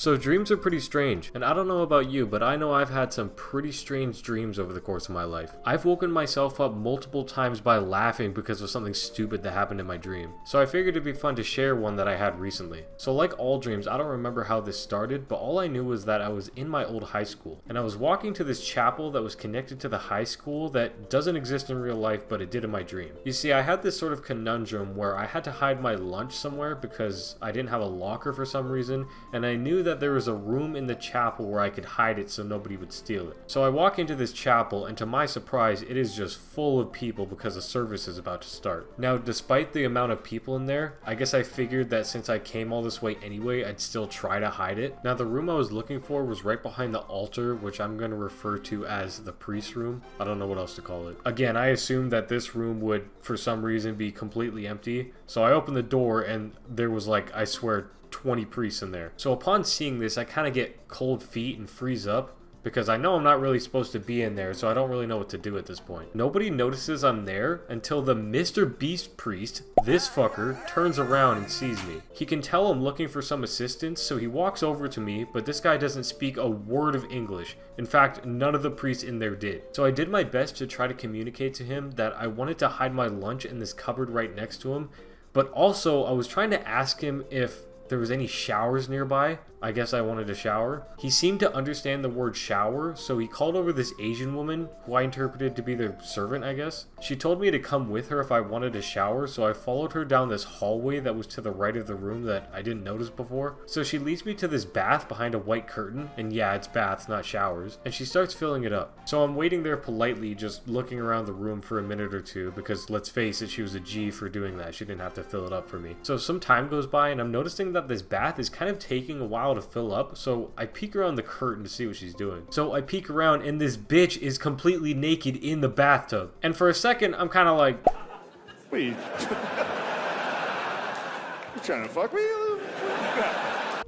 So dreams are pretty strange, and I don't know about you, but I know I've had some pretty strange dreams over the course of my life. I've woken myself up multiple times by laughing because of something stupid that happened in my dream. So I figured it'd be fun to share one that I had recently. So like all dreams, I don't remember how this started, but all I knew was that I was in my old high school, and I was walking to this chapel that was connected to the high school that doesn't exist in real life, but it did in my dream. You see, I had this sort of conundrum where I had to hide my lunch somewhere because I didn't have a locker for some reason, and I knew that there was a room in the chapel where I could hide it so nobody would steal it. So I walk into this chapel, and to my surprise, it is just full of people because the service is about to start. Now, despite the amount of people in there, I guess I figured that since I came all this way anyway, I'd still try to hide it. Now, the room I was looking for was right behind the altar, which I'm going to refer to as the priest room. I don't know what else to call it. Again, I assumed that this room would, for some reason, be completely empty. So I opened the door, and there was like, I swear, 20 priests in there. So upon seeing this, I kind of get cold feet and freeze up because I know I'm not really supposed to be in there, so I don't really know what to do at this point. Nobody notices I'm there until the Mr. Beast priest, this fucker, turns around and sees me. He can tell I'm looking for some assistance, so he walks over to me, but this guy doesn't speak a word of English. In fact, none of the priests in there did. So I did my best to try to communicate to him that I wanted to hide my lunch in this cupboard right next to him, but also I was trying to ask him if there was any showers nearby. I guess I wanted a shower. He seemed to understand the word shower, so he called over this Asian woman, who I interpreted to be their servant, I guess. She told me to come with her if I wanted a shower, so I followed her down this hallway that was to the right of the room that I didn't notice before. So she leads me to this bath behind a white curtain, and yeah, it's baths, not showers, and she starts filling it up. So I'm waiting there politely, just looking around the room for a minute or two, because let's face it, she was a G for doing that. She didn't have to fill it up for me. So some time goes by, and I'm noticing that this bath is kind of taking a while to fill up, so I peek around the curtain to see what she's doing. So I peek around, and this bitch is completely naked in the bathtub. And for a second, I'm kind of like, wait, you trying to fuck me?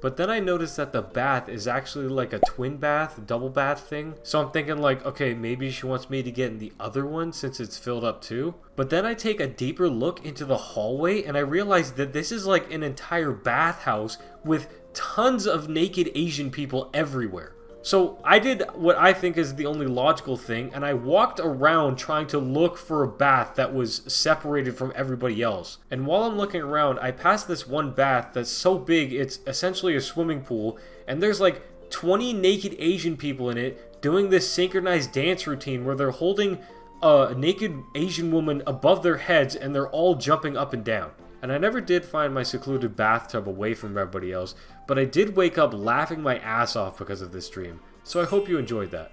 but then I noticed that the bath is actually like a twin bath, double bath thing. So I'm thinking like, okay, maybe she wants me to get in the other one since it's filled up too. But then I take a deeper look into the hallway and I realize that this is like an entire bathhouse with tons of naked Asian people everywhere. So I did what I think is the only logical thing, and I walked around trying to look for a bath that was separated from everybody else. And while I'm looking around, I pass this one bath that's so big it's essentially a swimming pool, and there's like 20 naked Asian people in it doing this synchronized dance routine where they're holding a naked Asian woman above their heads and they're all jumping up and down. And I never did find my secluded bathtub away from everybody else, but I did wake up laughing my ass off because of this dream. So I hope you enjoyed that.